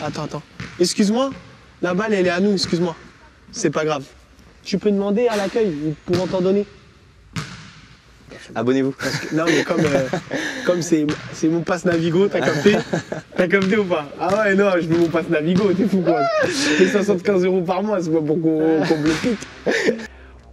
Attends. Excuse-moi, la balle, elle est à nous, excuse-moi. C'est pas grave. Tu peux demander à l'accueil, ils pourront t'en donner. Abonnez-vous. Non, mais comme c'est mon passe Navigo, t'as capté? T'as capté ou pas? Ah ouais, non, je veux mon passe Navigo, t'es fou quoi. C'est 75 € par mois, c'est pas pour qu'on me le pique.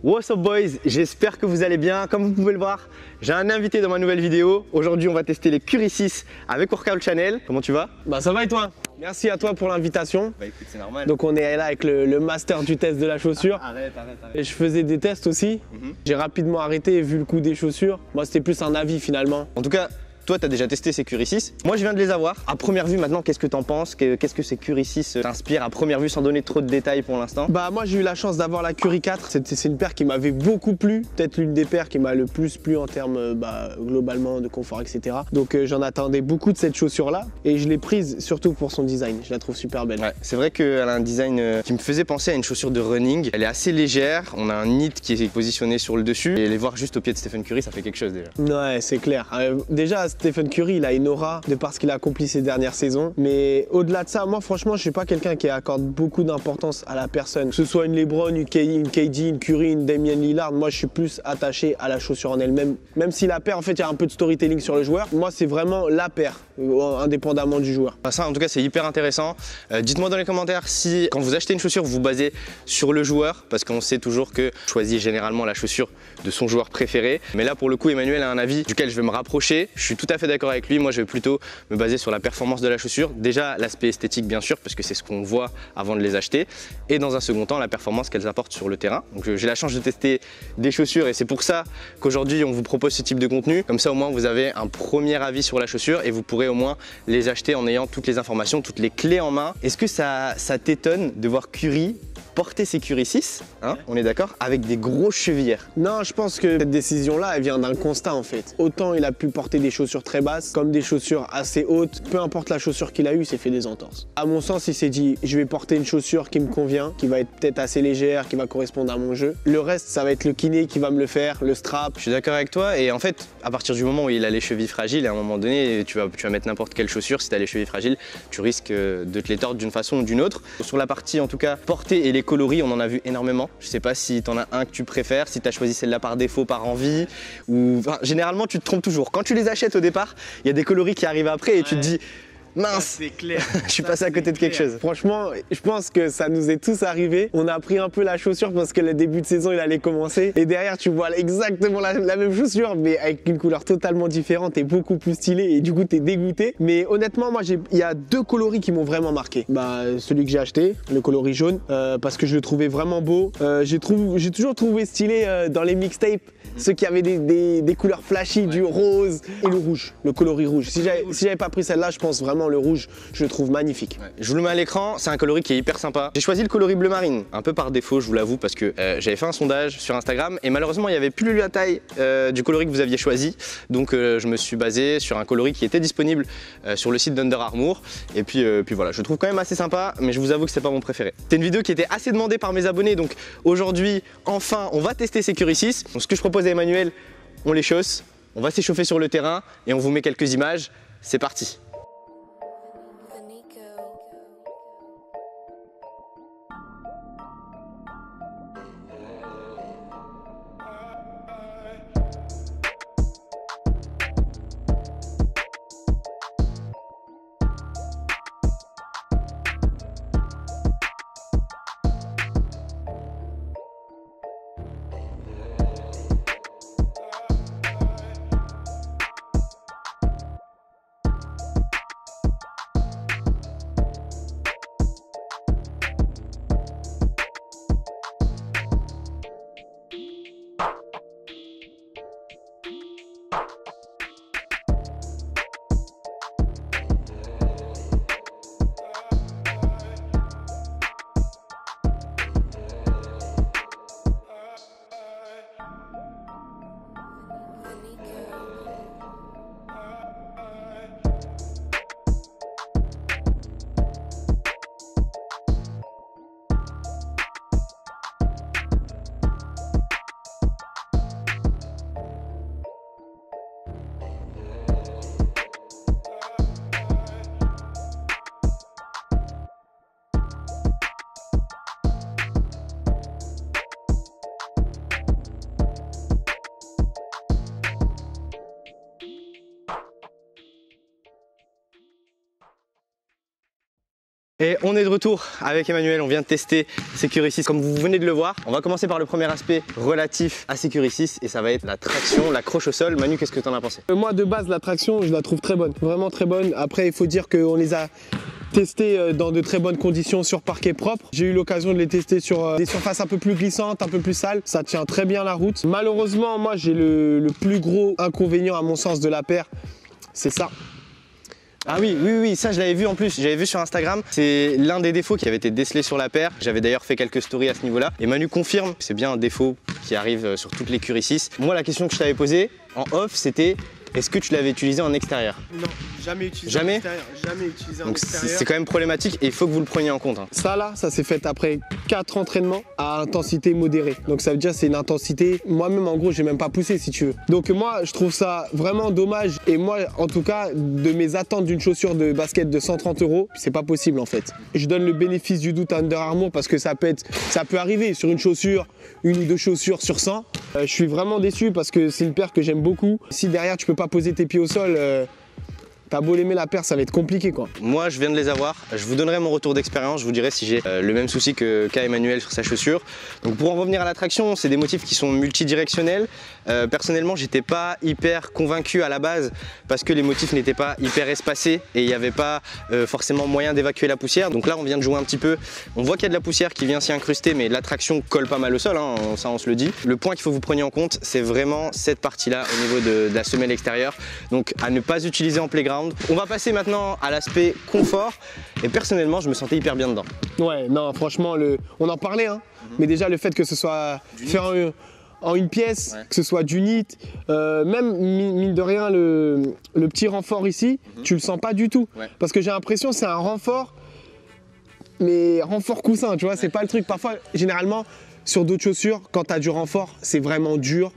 What's up boys, j'espère que vous allez bien. Comme vous pouvez le voir, j'ai un invité dans ma nouvelle vidéo. Aujourd'hui, on va tester les Curry 6 avec Workout Channel. Comment tu vas? Bah ça va et toi? Merci à toi pour l'invitation. Bah écoute, c'est normal. Donc on est là avec le master du test de la chaussure. Arrête. Et je faisais des tests aussi. J'ai rapidement arrêté vu le coût des chaussures. Moi c'était plus un avis finalement. En tout cas, toi, tu as déjà testé ces Curry 6. Moi, je viens de les avoir. À première vue, maintenant, qu'est-ce que tu en penses? Qu'est-ce que ces Curry 6 t'inspirent à première vue sans donner trop de détails pour l'instant? Bah moi j'ai eu la chance d'avoir la Curry 4. C'est une paire qui m'avait beaucoup plu. Peut-être l'une des paires qui m'a le plus plu en termes globalement de confort, etc. Donc j'en attendais beaucoup de cette chaussure là. Et je l'ai prise surtout pour son design. Je la trouve super belle. Ouais, c'est vrai qu'elle a un design qui me faisait penser à une chaussure de running. Elle est assez légère. On a un knit qui est positionné sur le dessus. Et les voir juste au pied de Stephen Curry, ça fait quelque chose déjà. Ouais, c'est clair. Déjà, Stephen Curry, il a une aura de par ce qu'il a accompli ces dernières saisons. Mais au-delà de ça, moi, franchement, je suis pas quelqu'un qui accorde beaucoup d'importance à la personne. Que ce soit une LeBron, une KD, une Curry, une Damian Lillard, moi, je suis plus attaché à la chaussure en elle-même. Même si la paire, en fait, il y a un peu de storytelling sur le joueur. Moi, c'est vraiment la paire, indépendamment du joueur. Ça, en tout cas, c'est hyper intéressant. Dites-moi dans les commentaires si, quand vous achetez une chaussure, vous vous basez sur le joueur, parce qu'on sait toujours que je choisis généralement la chaussure de son joueur préféré. Mais là, pour le coup, Emmanuel a un avis duquel je vais me rapprocher. Je suis tout à fait d'accord avec lui. Moi, je vais plutôt me baser sur la performance de la chaussure. Déjà, l'aspect esthétique, bien sûr, parce que c'est ce qu'on voit avant de les acheter. Et dans un second temps, la performance qu'elles apportent sur le terrain. Donc, j'ai la chance de tester des chaussures et c'est pour ça qu'aujourd'hui, on vous propose ce type de contenu. Comme ça, au moins, vous avez un premier avis sur la chaussure et vous pourrez au moins les acheter en ayant toutes les informations, toutes les clés en main. Est-ce que ça t'étonne de voir Curry porter ses Curry 6, hein, on est d'accord, avec des grosses chevillères? Non, je pense que cette décision-là, elle vient d'un constat en fait. Autant il a pu porter des chaussures très basses, comme des chaussures assez hautes. Peu importe la chaussure qu'il a eue, il s'est fait des entorses. À mon sens, il s'est dit, je vais porter une chaussure qui me convient, qui va être peut-être assez légère, qui va correspondre à mon jeu. Le reste, ça va être le kiné qui va me le faire, le strap. Je suis d'accord avec toi et en fait, à partir du moment où il a les chevilles fragiles, à un moment donné, tu vas mettre n'importe quelle chaussure, si tu as les chevilles fragiles, tu risques de te les tordre d'une façon ou d'une autre. Sur la partie, en tout cas, portée et les coloris, on en a vu énormément. Je sais pas si tu en as un que tu préfères, si tu as choisi celle-là par défaut, par envie, ou enfin, généralement tu te trompes toujours. Quand tu les achètes au départ, il y a des coloris qui arrivent après et tu te dis mince, c'est clair. je suis passé à côté de quelque chose. Franchement, je pense que ça nous est tous arrivé. On a pris un peu la chaussure parce que le début de saison, il allait commencer. Et derrière, tu vois exactement la même chaussure, mais avec une couleur totalement différente et beaucoup plus stylée. Et du coup, t'es dégoûté. Mais honnêtement, moi, il y a deux coloris qui m'ont vraiment marqué. Bah, celui que j'ai acheté, le coloris jaune, parce que je le trouvais vraiment beau. J'ai toujours trouvé stylé dans les mixtapes ceux qui avaient des couleurs flashy, du rose et le rouge, le coloris rouge. Si j'avais pas pris celle-là, je pense vraiment le rouge, je le trouve magnifique. Ouais, je vous le mets à l'écran, c'est un coloris qui est hyper sympa. J'ai choisi le coloris bleu marine, un peu par défaut, je vous l'avoue, parce que j'avais fait un sondage sur Instagram et malheureusement, il n'y avait plus la taille du coloris que vous aviez choisi. Donc, je me suis basé sur un coloris qui était disponible sur le site d'Under Armour. Et puis voilà, je le trouve quand même assez sympa, mais je vous avoue que c'est pas mon préféré. C'est une vidéo qui était assez demandée par mes abonnés, donc aujourd'hui, enfin, on va tester ces Curry 6. Donc, ce que je propose à Emmanuel, on les chausse, on va s'échauffer sur le terrain et on vous met quelques images. C'est parti. Et on est de retour avec Emmanuel, on vient de tester Securi 6 comme vous venez de le voir. On va commencer par le premier aspect relatif à Securi 6 et ça va être la traction, l'accroche au sol. Manu, qu'est-ce que tu en as pensé? Moi de base la traction je la trouve très bonne, vraiment très bonne. Après il faut dire qu'on les a testés dans de très bonnes conditions sur parquet propre. J'ai eu l'occasion de les tester sur des surfaces un peu plus glissantes, un peu plus sales. Ça tient très bien la route. Malheureusement moi j'ai le plus gros inconvénient à mon sens de la paire, c'est ça. Ah oui, ça je l'avais vu en plus, j'avais vu sur Instagram. C'est l'un des défauts qui avait été décelé sur la paire. J'avais d'ailleurs fait quelques stories à ce niveau-là. Et Manu confirme que c'est bien un défaut qui arrive sur toutes les Securi 6. Moi la question que je t'avais posée en off c'était est-ce que tu l'avais utilisé en extérieur? Non, jamais utilisé jamais en extérieur. Jamais utilisé en Donc extérieur. c'est quand même problématique et il faut que vous le preniez en compte. Hein. Ça là, ça s'est fait après 4 entraînements à intensité modérée. Donc ça veut dire c'est une intensité, moi-même en gros j'ai même pas poussé si tu veux. Donc moi je trouve ça vraiment dommage et moi en tout cas de mes attentes d'une chaussure de basket de 130 €, c'est pas possible en fait. Je donne le bénéfice du doute à Under Armour parce que ça peut arriver sur une chaussure, une ou deux chaussures sur 100. Je suis vraiment déçu parce que c'est une paire que j'aime beaucoup. Si derrière tu peux pas poser tes pieds au sol, t'as beau l'aimer la paire, ça va être compliqué quoi. Moi je viens de les avoir, je vous donnerai mon retour d'expérience, je vous dirai si j'ai le même souci qu'a Emmanuel sur sa chaussure. Donc pour en revenir à la traction, c'est des motifs qui sont multidirectionnels. Personnellement j'étais pas hyper convaincu à la base parce que les motifs n'étaient pas hyper espacés et il n'y avait pas forcément moyen d'évacuer la poussière. Donc là on vient de jouer un petit peu, on voit qu'il y a de la poussière qui vient s'y incruster mais la traction colle pas mal au sol, hein, ça on se le dit. Le point qu'il faut que vous preniez en compte c'est vraiment cette partie là au niveau de la semelle extérieure. Donc à ne pas utiliser en playground. On va passer maintenant à l'aspect confort et personnellement je me sentais hyper bien dedans. Ouais, non franchement, on en parlait, hein, mais déjà le fait que ce soit fait en une pièce, que ce soit du knit, même mine de rien le petit renfort ici, tu le sens pas du tout. Ouais. Parce que j'ai l'impression que c'est un renfort, mais renfort coussin, tu vois, c'est pas le truc. Parfois, généralement, sur d'autres chaussures, quand tu as du renfort, c'est vraiment dur.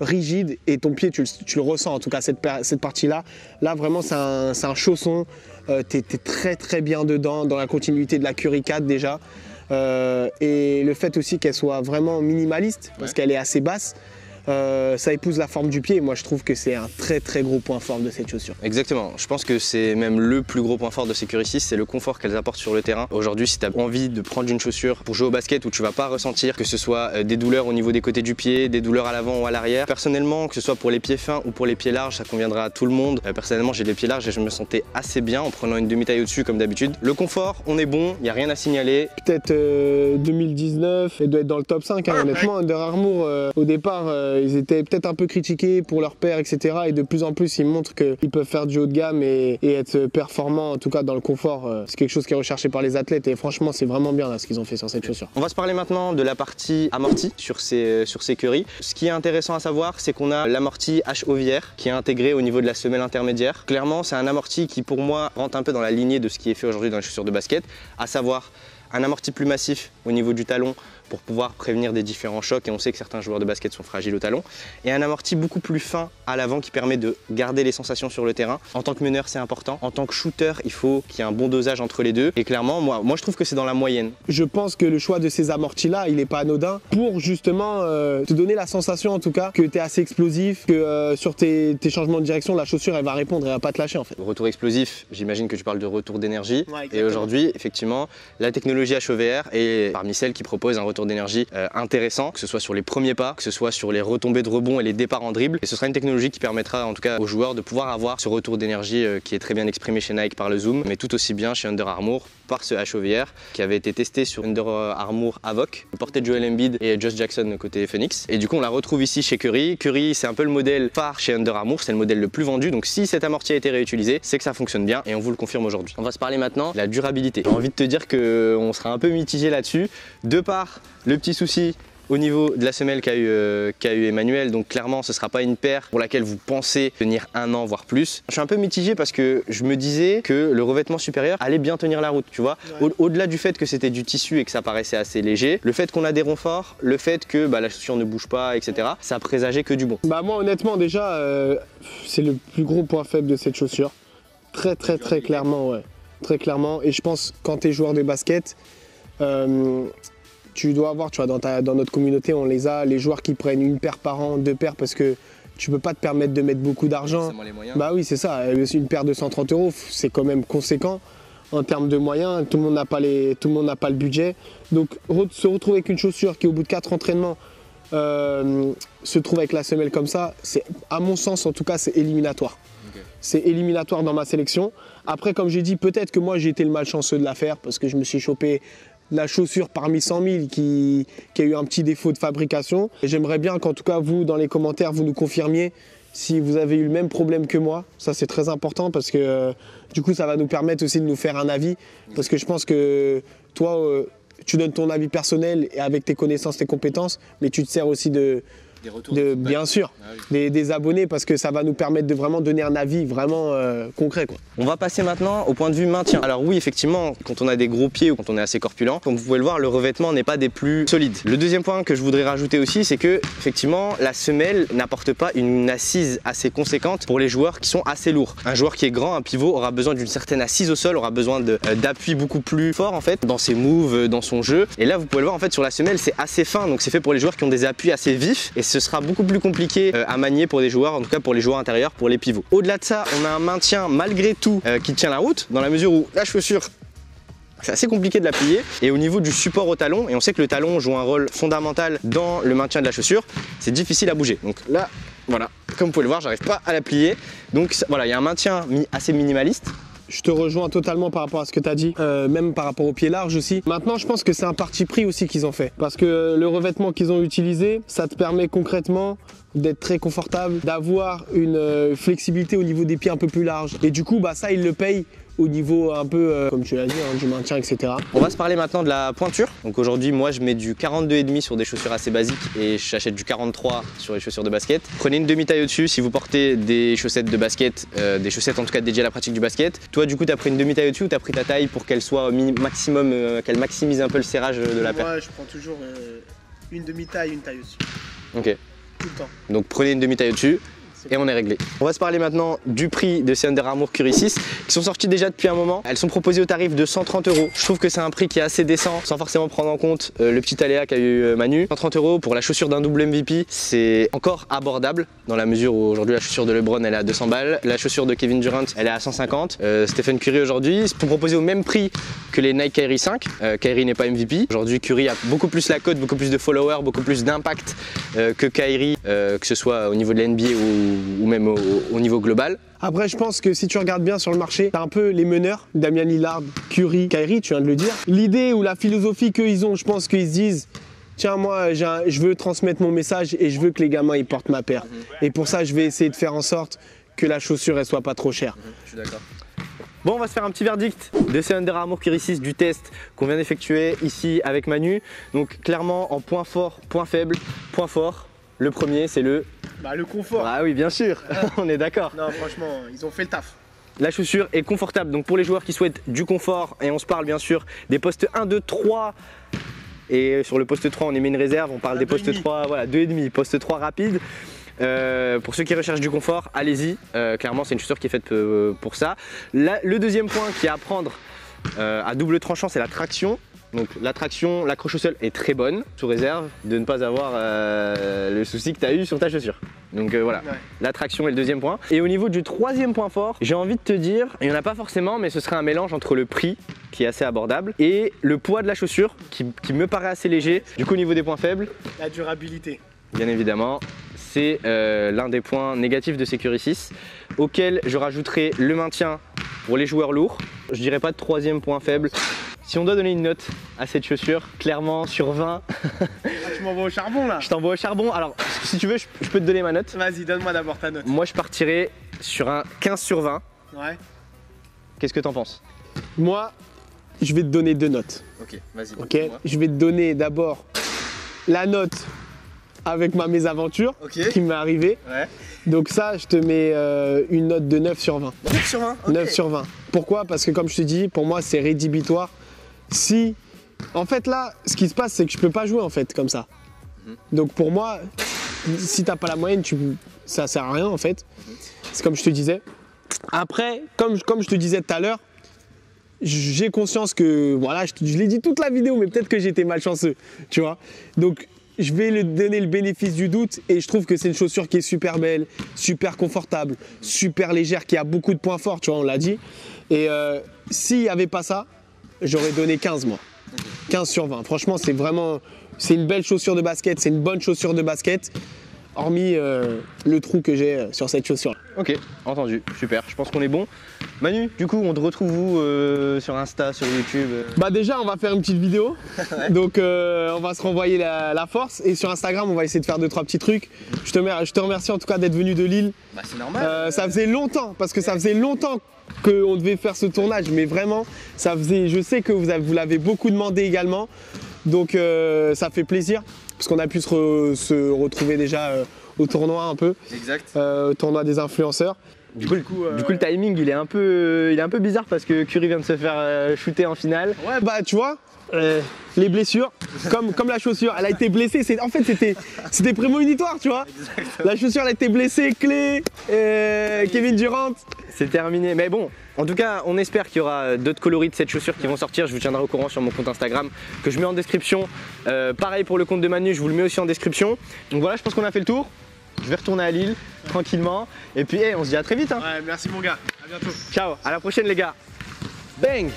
Rigide et ton pied tu le ressens en tout cas cette partie là vraiment c'est un chausson, t'es très bien dedans dans la continuité de la Securi 4 déjà et le fait aussi qu'elle soit vraiment minimaliste parce qu'elle est assez basse, ça épouse la forme du pied et moi je trouve que c'est un très gros point fort de cette chaussure. Exactement, je pense que c'est même le plus gros point fort de Securi 6, c'est le confort qu'elles apportent sur le terrain. Aujourd'hui si tu as envie de prendre une chaussure pour jouer au basket où tu vas pas ressentir que ce soit des douleurs au niveau des côtés du pied, des douleurs à l'avant ou à l'arrière, personnellement que ce soit pour les pieds fins ou pour les pieds larges ça conviendra à tout le monde. Personnellement j'ai des pieds larges et je me sentais assez bien en prenant une demi-taille au-dessus comme d'habitude. Le confort, on est bon, il n'y a rien à signaler. Peut-être 2019, elle doit être dans le top 5 hein, honnêtement. Under Armour au départ ils étaient peut-être un peu critiqués pour leur paire, etc. Et de plus en plus, ils montrent qu'ils peuvent faire du haut de gamme et être performants, en tout cas dans le confort. C'est quelque chose qui est recherché par les athlètes et franchement, c'est vraiment bien là, ce qu'ils ont fait sur cette chaussure. On va se parler maintenant de la partie amorti sur ces Securi. Ce qui est intéressant à savoir, c'est qu'on a l'amorti HOVR qui est intégré au niveau de la semelle intermédiaire. Clairement, c'est un amorti qui pour moi rentre un peu dans la lignée de ce qui est fait aujourd'hui dans les chaussures de basket, à savoir un amorti plus massif au niveau du talon pour pouvoir prévenir des différents chocs et on sait que certains joueurs de basket sont fragiles au talon et un amorti beaucoup plus fin à l'avant qui permet de garder les sensations sur le terrain. En tant que meneur c'est important, en tant que shooter il faut qu'il y ait un bon dosage entre les deux et clairement moi je trouve que c'est dans la moyenne. Je pense que le choix de ces amortis là il n'est pas anodin pour justement te donner la sensation en tout cas que tu es assez explosif, que sur tes changements de direction la chaussure elle va répondre et elle va pas te lâcher en fait. Retour explosif, j'imagine que tu parles de retour d'énergie et aujourd'hui effectivement la technologie HOVR est parmi celles qui proposent un retour d'énergie intéressant, que ce soit sur les premiers pas, que ce soit sur les retombées de rebond et les départs en dribble. Et ce sera une technologie qui permettra en tout cas aux joueurs de pouvoir avoir ce retour d'énergie qui est très bien exprimé chez Nike par le zoom, mais tout aussi bien chez Under Armour par ce HOVR qui avait été testé sur Under Armour Avoc, porté de Joel Embiid et Josh Jackson côté Phoenix. Et du coup on la retrouve ici chez Curry. Curry c'est un peu le modèle phare chez Under Armour, c'est le modèle le plus vendu, donc si cet amorti a été réutilisé, c'est que ça fonctionne bien et on vous le confirme aujourd'hui. On va se parler maintenant de la durabilité. J'ai envie de te dire qu'on sera un peu mitigé là-dessus, de par le petit souci au niveau de la semelle qu'a eu Emmanuel, donc clairement ce ne sera pas une paire pour laquelle vous pensez tenir 1 an voire plus. Je suis un peu mitigé parce que je me disais que le revêtement supérieur allait bien tenir la route, tu vois. Au-delà du fait que c'était du tissu et que ça paraissait assez léger, le fait qu'on a des renforts, le fait que la chaussure ne bouge pas, etc. ça présageait que du bon. Moi honnêtement déjà c'est le plus gros point faible de cette chaussure. Très clairement, ouais. Très clairement. Et je pense quand tu es joueur de basket, tu dois avoir, tu vois, dans notre communauté, on les a, les joueurs qui prennent 1 paire par an, 2 paires parce que tu peux pas te permettre de mettre beaucoup d'argent. Les moyens. Bah oui, c'est ça. Une paire de 130 €, c'est quand même conséquent. en termes de moyens, tout le monde n'a pas le budget. Donc se retrouver avec une chaussure qui au bout de 4 entraînements se trouve avec la semelle comme ça, c'est, à mon sens en tout cas, c'est éliminatoire. Okay. C'est éliminatoire dans ma sélection. Après, comme j'ai dit, peut-être que moi j'ai été le malchanceux de l'affaire parce que je me suis chopé la chaussure parmi 100 000 qui a eu un petit défaut de fabrication. J'aimerais bien qu'en tout cas vous, dans les commentaires, vous nous confirmiez si vous avez eu le même problème que moi. Ça c'est très important parce que du coup ça va nous permettre aussi de nous faire un avis. Parce que je pense que toi, tu donnes ton avis personnel et avec tes connaissances, tes compétences, mais tu te sers aussi bien sûr, des abonnés parce que ça va nous permettre de vraiment donner un avis vraiment concret, quoi. On va passer maintenant au point de vue maintien. Alors oui, effectivement, quand on a des gros pieds ou quand on est assez corpulent, comme vous pouvez le voir, le revêtement n'est pas des plus solides. Le deuxième point que je voudrais rajouter aussi, c'est que effectivement, la semelle n'apporte pas une assise assez conséquente pour les joueurs qui sont assez lourds. Un joueur qui est grand, un pivot, aura besoin d'une certaine assise au sol, aura besoin d'appui beaucoup plus fort en fait dans ses moves, dans son jeu. Et là, vous pouvez le voir en fait sur la semelle, c'est assez fin, donc c'est fait pour les joueurs qui ont des appuis assez vifs et ce sera beaucoup plus compliqué à manier pour des joueurs, en tout cas pour les joueurs intérieurs, pour les pivots. Au-delà de ça, on a un maintien malgré tout qui tient la route, dans la mesure où la chaussure, c'est assez compliqué de la plier. Et au niveau du support au talon, et on sait que le talon joue un rôle fondamental dans le maintien de la chaussure, c'est difficile à bouger. Donc là, voilà, comme vous pouvez le voir, j'arrive pas à la plier. Donc voilà, il y a un maintien assez minimaliste. Je te rejoins totalement par rapport à ce que tu as dit, même par rapport au pied large aussi. Maintenant, je pense que c'est un parti pris aussi qu'ils ont fait. Parce que le revêtement qu'ils ont utilisé, ça te permet concrètement d'être très confortable, d'avoir une flexibilité au niveau des pieds un peu plus large. Et du coup, bah, ça, ils le payent au niveau un peu, comme tu l'as dit, du maintien, etc. On va se parler maintenant de la pointure. Donc aujourd'hui, moi, je mets du 42,5 sur des chaussures assez basiques et j'achète du 43 sur les chaussures de basket. Prenez une demi-taille au-dessus si vous portez des chaussettes de basket, des chaussettes en tout cas dédiées à la pratique du basket. Toi, du coup, tu as pris une demi-taille au-dessus ou tu as pris ta taille pour qu'elle soit au maximum, qu'elle maximise un peu le serrage de la paire? Moi, je prends toujours une demi-taille, une taille au-dessus. Ok. Tout le temps. Donc prenez une demi-taille au-dessus. Et on est réglé. On va se parler maintenant du prix de ces Under Armour Curry 6 qui sont sortis déjà depuis un moment. Elles sont proposées au tarif de 130 €. Je trouve que c'est un prix qui est assez décent sans forcément prendre en compte le petit aléa qu'a eu Manu. 130 € pour la chaussure d'un double MVP, c'est encore abordable dans la mesure où aujourd'hui la chaussure de LeBron elle est à 200 balles, la chaussure de Kevin Durant elle est à 150. Stephen Curry aujourd'hui c'est pour proposer au même prix que les Nike Kyrie 5. Kyrie n'est pas MVP. Aujourd'hui Curry a beaucoup plus la cote, beaucoup plus de followers, beaucoup plus d'impact que Kyrie, que ce soit au niveau de la NBA ou même au niveau global. Après, je pense que si tu regardes bien sur le marché, t'as un peu les meneurs, Damian Lillard, Curry, Kyrie, tu viens de le dire. L'idée ou la philosophie qu'ils ont, je pense qu'ils se disent, tiens, moi, je veux transmettre mon message et je veux que les gamins, ils portent ma paire. Et pour ça, je vais essayer de faire en sorte que la chaussure, elle soit pas trop chère. Je suis d'accord. Bon, on va se faire un petit verdict de ces Under Armour Curry 6 du test qu'on vient d'effectuer ici avec Manu. Donc clairement, en point fort, point faible, point fort. Le premier, c'est le confort. Ah oui, bien sûr, on est d'accord. Non, franchement, ils ont fait le taf. La chaussure est confortable, donc pour les joueurs qui souhaitent du confort, et on se parle bien sûr des postes 1, 2, 3. Et sur le poste 3, on émet une réserve, on parle des postes 3, voilà, 2,5, poste 3 rapide. Pour ceux qui recherchent du confort, allez-y. Clairement, c'est une chaussure qui est faite pour ça. Le deuxième point qui est à prendre à double tranchant, c'est la traction. Donc la traction, l'accroche au sol est très bonne, sous réserve de ne pas avoir le souci que tu as eu sur ta chaussure. Donc voilà, ouais. La traction est le deuxième point. Et au niveau du troisième point fort, j'ai envie de te dire, il n'y en a pas forcément, mais ce serait un mélange entre le prix, qui est assez abordable, et le poids de la chaussure, qui me paraît assez léger. Du coup, au niveau des points faibles, la durabilité. Bien évidemment, c'est l'un des points négatifs de ces Curry 6, auquel je rajouterai le maintien pour les joueurs lourds. Je dirais pas de troisième point faible. Si on doit donner une note à cette chaussure, clairement sur 20. Ah, tu m'envoies au charbon là? Je t'envoie au charbon. Alors, si tu veux, je peux te donner ma note. Vas-y, donne-moi d'abord ta note. Moi, je partirais sur un 15 sur 20. Ouais. Qu'est-ce que t'en penses? Moi, je vais te donner 2 notes. Ok, vas-y. Ok, je vais te donner d'abord la note avec ma mésaventure qui m'est arrivée. Ouais. Donc ça, je te mets une note de 9 sur 20. 9 sur 20 okay. 9 sur 20. Pourquoi? Parce que comme je te dis, pour moi, c'est rédhibitoire. Si, en fait là, ce qui se passe, c'est que je peux pas jouer en fait comme ça. Donc pour moi, si t'as pas la moyenne, ça sert à rien en fait. C'est comme je te disais. Après, comme je te disais tout à l'heure, j'ai conscience que, voilà, je l'ai dit toute la vidéo, mais peut-être que j'étais malchanceux, tu vois. Donc je vais lui donner le bénéfice du doute et je trouve que c'est une chaussure qui est super belle, super confortable, super légère, qui a beaucoup de points forts, tu vois, on l'a dit. Et s'il n'y avait pas ça, j'aurais donné 15 moi. 15 sur 20. Franchement, c'est une belle chaussure de basket, c'est une bonne chaussure de basket. Hormis le trou que j'ai sur cette chaussure. Ok, entendu, super, je pense qu'on est bon. Manu, du coup, on te retrouve où sur Insta, sur YouTube Bah déjà, on va faire une petite vidéo. Donc on va se renvoyer la force. Et sur Instagram, on va essayer de faire 2-3 petits trucs. Je te remercie en tout cas d'être venu de Lille. Bah c'est normal. Ça faisait longtemps, parce que ça faisait longtemps qu'on devait faire ce tournage. Mais vraiment, je sais que vous l'avez beaucoup demandé également. Donc ça fait plaisir. Parce qu'on a pu se retrouver déjà au tournoi un peu. Exact. Au tournoi des influenceurs. Du coup, le timing il est un peu bizarre parce que Curry vient de se faire shooter en finale. Ouais bah tu vois, les blessures, comme la chaussure, elle a été blessée. En fait c'était prémonitoire, tu vois. Exactement. La chaussure elle a été blessée, Clé, Kevin Durant. C'est terminé, mais bon, en tout cas, on espère qu'il y aura d'autres coloris de cette chaussure qui vont sortir. Je vous tiendrai au courant sur mon compte Instagram que je mets en description. Pareil pour le compte de Manu, je vous le mets aussi en description. Donc voilà, je pense qu'on a fait le tour. Je vais retourner à Lille tranquillement. Et puis, on se dit à très vite. Hein. Ouais, merci mon gars. À bientôt. Ciao, à la prochaine les gars. Bang!